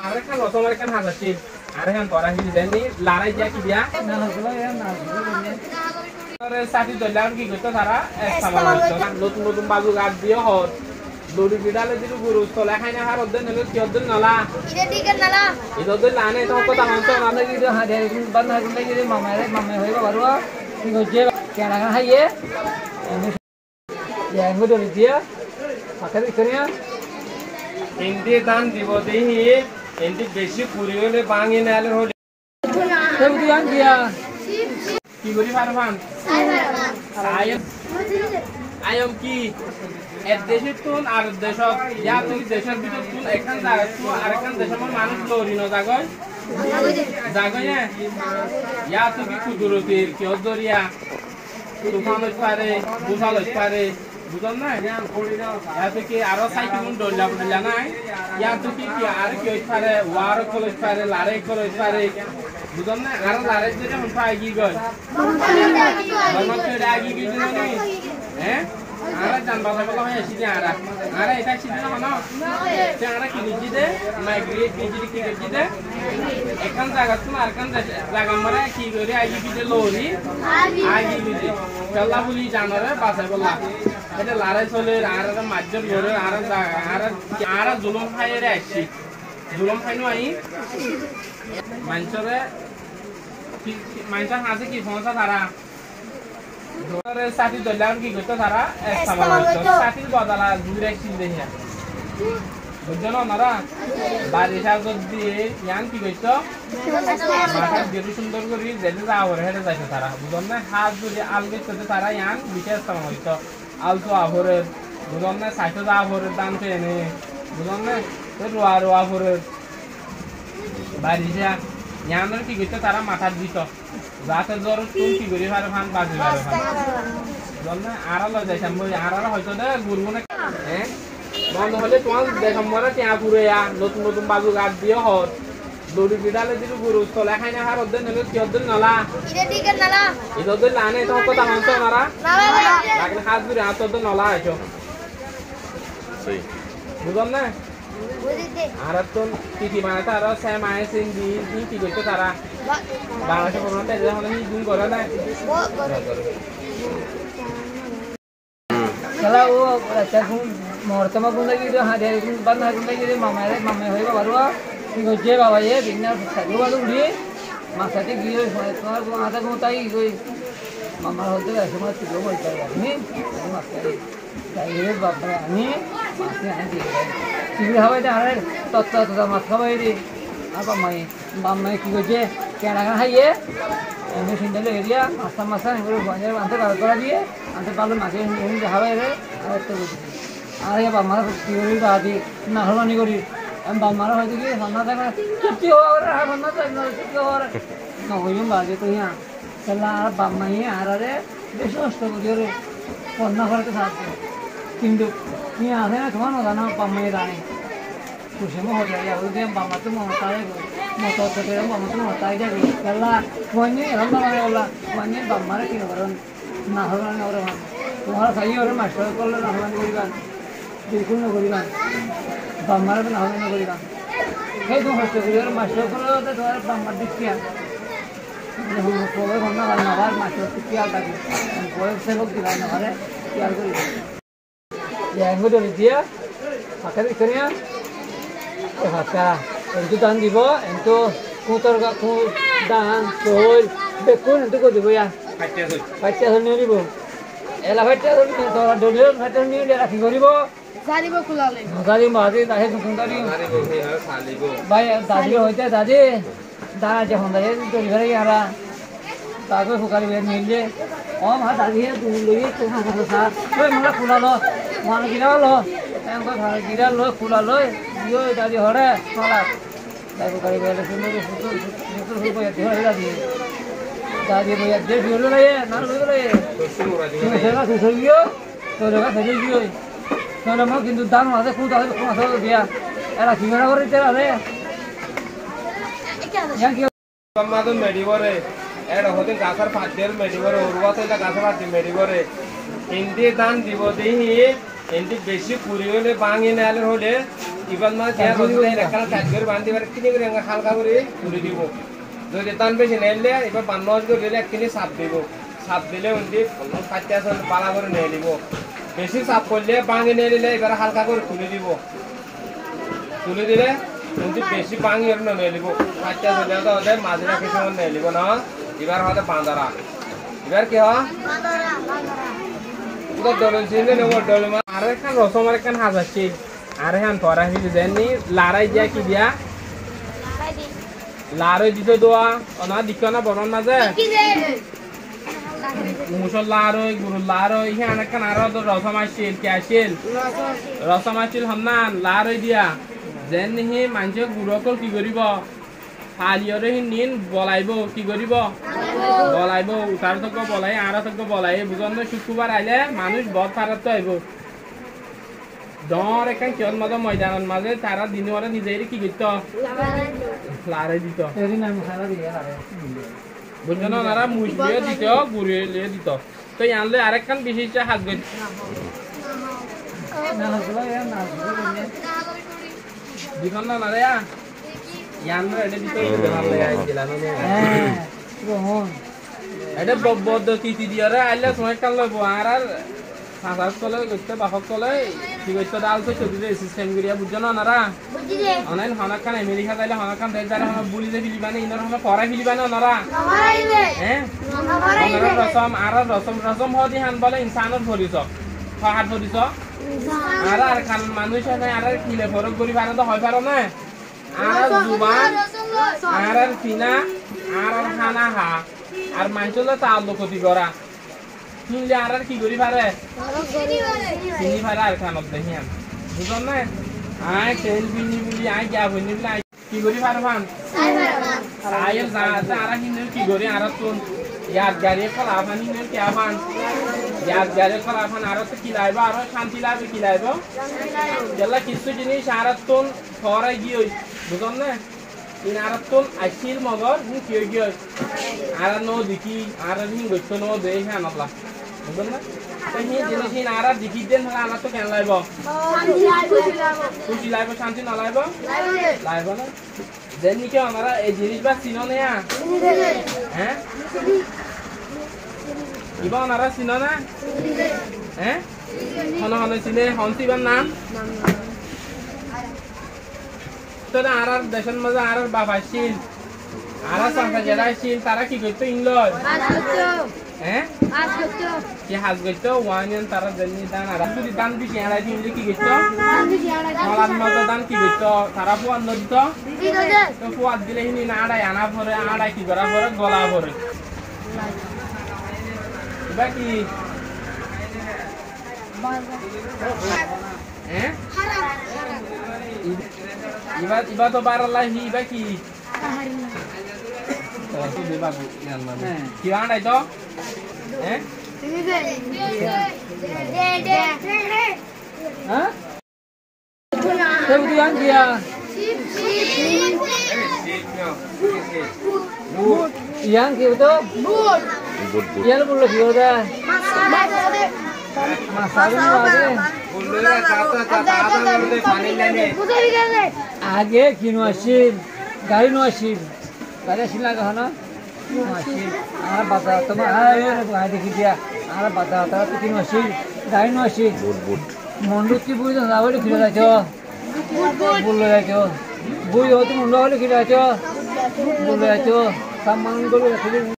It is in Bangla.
আরে খান তোমার কেন হাজারটি আরে খান তোরা হিল দেনি লড়াই যা কি দিয়া না তোর সাথী দলাম কি করতে তারা নতুন নতুন বাজু গাছ দিয়ে হর দড়ি বিড়ালে দিলু গুরু তোলা খাই না হার ওদের নলে কি ওদের নলা ইরে দিকে নলা ইদোদের লানে তো কথা মানতো না কি হাতে বন্ধ হয়ে গেলে মামা হইবা বারুয়া কি হচ্ছে কেনা খাইয়ে yang udah dia pakai ikannya ini dan dibodohi ini besi kuriole bangin aler hole kemudian dia kigori farman ayam ki দেশের তুন আর দেশক ইয়া তুই দেশের ভিতর তুন এখান জায়গা তুন আর এখান দেশের মানুষ লরি না জাগয় জাগয় ইয়া তুই কি কুদরতির কি অদরিয়া তুফান পারে বুঝাল পারে বুঝল না ইয়া তুই কি আরো সাইকেল ডলা বদলা নাই ইয়া তুই কি আর কি হইতে পারে ওয়ার কলেজ পারে লারে কলেজ পারে বুঝল না আর লারে যেটা মন পাই কি গয় মন তো আগি কি জানি হ্যাঁ আরে জান বাবা বলা হয় সিধে আরে এটা সিধে না না তে আরে কি দিদে মাইগ্রেট কি দিদে এখান জায়গা তুমি আর কান জায়গা মরে কি করে আইবি দিদে লরি আইবি দিদে চলা বলি জানরে বাসে বলা এটা লড়াই চলে আর মাজ্জর লরে আর জুলুম খাইরে আসি জুলুম খাইনো আই মানচরে হাসে কি সমস্যা তারা সাথী দলাম কি করতে তারা সাথীর বদলা ঘুরে চিনতে বুঝছো না ওনারা বারিশা দিয়ে ইয়ান কি করতো মাথা যেটু সুন্দর করি যেতে যাওয়ার হেঁটে যাইতো তারা বুঝল না হাত যদি আল করতে তারা ইয়ান বিশেষ সময় হইতো আলতো আভরের বুঝল না সাইতো আভরের দাম তো এনে বুঝল না রোয়া রোয়া ভরের বারিশা ইয়ানের কি করতো তারা মাথা দিত যাতে জ্বর তুই কি করি পারে ফান বাজি পারে ফান বল না আড়াল যাইছাম বই আড়াল হয়তো দে ঘুরবো না হ্যাঁ বন্ধ হলে তোমার দেখাম মরা টিয়া ঘুরে নতুন নতুন বাজু গাছ দিয়ে হর দড়ি বিড়ালে দিলু গুরু তোলা খাই না হার ওদের নলে কি ওদের নলা ইরে দিকে নলা ইদোদের লানে তো কথা মানতো মারা লাগলে হাত ঘুরে হাত ওদের নলা আইছো সেই বুঝল না আর তো তিথি মানে তারা স্যাম আইসিং দি কি করতে তারা বাংলাদেশে প্রমাণটা যখন আমি দুই করে না चला वो अच्छा घूम मोरतमा गुंडा की जो हाथ है बंद है गुंडा की जो मामा होएगा बारुआ कि जे बाबा ये बिना सगो वाला उड़ी मासाटी गियो तुम्हारा को आधा घुमाई कोई मामा होते ऐसे मत सिलो बोलता है नहीं मासाटी चाहिए बाबा नहीं मासे आने चिड़ी हवा जा रहा है तो मत खवाई दी apa mai mamai ki goje kena kan haye ini sindel area masa ini banyak antar kalau dia antar kalau masih ini hawa ini itu ada apa mana teori tadi nah kalau ni kori em mana hari ini mana tak cuci orang mana tak cuci orang nah huyung bagi tu ya setelah mamai ada deh besok tu kori pernah kali tu sahaja kindu ni ada na cuma ada na mamai dah कुछ में हो जाएगा उधर बामा तो मोटा है मोटा तो तेरा बामा तो मोटा है जाएगा कल्ला वही हम ना वाले वाला वही बामा रे क्यों करो ना हो ना और तुम्हारा सही और मास्टर को ना हो ना करेगा बिल्कुल ना करेगा बामा रे ना हो ना करेगा है तुम हॉस्टल के और मास्टर को तो तुम्हारा बामा दिख गया हम कोई होना वाला बार मास्टर दिख गया था कोई से लोग दिला ना वाले क्या करेगा ये अंगूठा दिया pakai ikannya haka itu dan dibo itu kutor gak ku dan soil bekun itu kau dibo ya pakai soil dibo elah pakai soil itu orang dulu pakai soil dia lagi dibo sari bo kulale sari mati dah itu sundari sari bo bayar tadi hoite tadi dah aja honda ya itu dihari ara tahu sukari bayar milje om hat tadi ya dulu itu mana besar kau mana kulalo mana kira lo yang kau hari kira lo kulalo yo tadi hore salat tahu sukari bayar sundari itu bayar dihari tadi bayar dia dulu lah ya nana dulu lah ya sekarang susah yo sekarang sedih yo kalau mau kintu dan ada kuda ada kuda ada dia era gimana orang itu ada yang kira Kamado medivore era hote gasar fadel medivore urwa to la gasar fadel medivore hindi dan dibo dehi hindi beshi kuriole bangi nale hole ইবান মানে চেয়ার বসে একখানা চার করে বান্ধি এবার কিনে করে হালকা করে তুলে দিব যদি টান বেশি নেলে এবার বান্নজ করে দিলে একখানি চাপ দিব চাপ দিলে উন্দি কাটতে আসলে পালা করে নিয়ে নিব বেশি চাপ করলে ভাঙে নিয়ে নিলে এবার হালকা করে তুলে দিব তুলে দিলে কিন্তু বেশি ভাঙি এর নিয়ে নিব কাটতে আসলে ওদের মাঝে রাখি সময় নিয়ে নিব না এবার হয়তো বাঁধারা এবার কি হয় ডলন চিনে নেব ডলন আর একখান রসম আর একখান হাজাচ্ছি আর হ্যাঁ ধরা হইলে দেননি লারাই দিয়া কি দিয়া লারই দিতে দোয়া অনা দিক না বরণ মাঝে মুসল লারই গুরু লারই হ্যাঁ একখান আর রসম আসছিল কি আসছিল রসম আসছিল হন্নান লারই দিয়া যেন হি মানুষে গুড়কল কি করিব হালিয়রে হি নিন বলাইব কি করিব বলাইব উঠার তক বলাই আর তক বলাই বুঝন শুক্রবার আইলে মানুষ বদ পারাত আইব দর এখান কিয়ন মাঝে ময়দানের মাঝে তারা দিনে ওরা নিজেই কি করত লারে দিত বুঝলেন ওনারা মুস দিয়ে দিত গুড়ে লিয়ে দিত তো আনলে আরেকখান বিশেষ হাত গই দিখন না রে ইয়ানরা এটা দিত ভালো লাগে দিলানো এটা পদ্ধতি দিয়ারে আইলে সময় কাল লইব আর সাঁতার তলে করতে বাহক তলে কি করতে ডাল তো চলতে সিস্টেম করিয়া বুঝছো না ওনারা অনলাইন হনাকান আমেরিকা যাইলে হনাকান দেশ যারা বুলি যে ফিলিবানে ইনার হলে পড়া ফিলিবানে ওনারা হ্যাঁ ওনারা রসম আর রসম হদি হান বলে ইনসানের ভরিছ হাত ভরিছ আর খান মানুষ আর কিলে ফরক করি পারে তো হয় পারো না আর জুবান আর ফিনা আর খানা হা আর মানুষের তাল ক্ষতি করা কিনলে আর কি করি পারে চিনি পারে আর খানত দেখি বুঝল না আয় তেল বিনি বলি আয় গিয়া বলি বলে কি করি পারে পান আয়ের যা আর কিনে কি করি আর তোন ইয়াদ গাড়ি খোলা পানি নে কি আপান ইয়াদ গাড়ি খোলা পান আর তো কি লাইব আর শান্তি লাইব কি লাইব যেলা কিছু জিনিস আর তোন ফরাই গিয়ে বুঝল না in Araton, I kill Mogor, who kill you. I don't know the key, I don't think to know the Hanabla. He in Arab, the hidden Hanato can live. Push live something alive? Live. Then you can a Jewish Sinona. Eh? Ivan Ara Sinona? Eh? Honor Sine, Honsivan Nam? তোরা আরার দেশের মধ্যে আরার বাবা ছিল আরা সংখ্যা যারা ছিল তারা কি করতো ইংলজ হ্যাঁ কি হাজ করতো ওয়ানিয়ন তারা জেনি দান আর যদি দান বেশি আড়াই দিলে কি করতো মলার মধ্যে দান কি করতো তারা ফুয়ান দিত তো ফুয়াদ দিলে হিনি না আড়াই আনা ভরে আড়াই কি করা ভরে গলা ভরে বাকি হ্যাঁ iba to para lahi iba ki itu beba bu yang mana gimana itu hah kemudian dia but yang gitu but yang perlu diudah আগে কিনো আসিল গাড়ি নো আসিল গাড়ি আসিল না কখনো আসিল আর বাতা তোমার দেখি দিয়া আর বাতা তারা কিনো আসিল গাড়ি নো আসিল মন্ডুতি বুঝি তো যাবো ফিরে যাইছ বললো যাইছ বুঝি হয়তো মন্ডু হলে ফিরে যাইছ বললো যাইছ সামান করে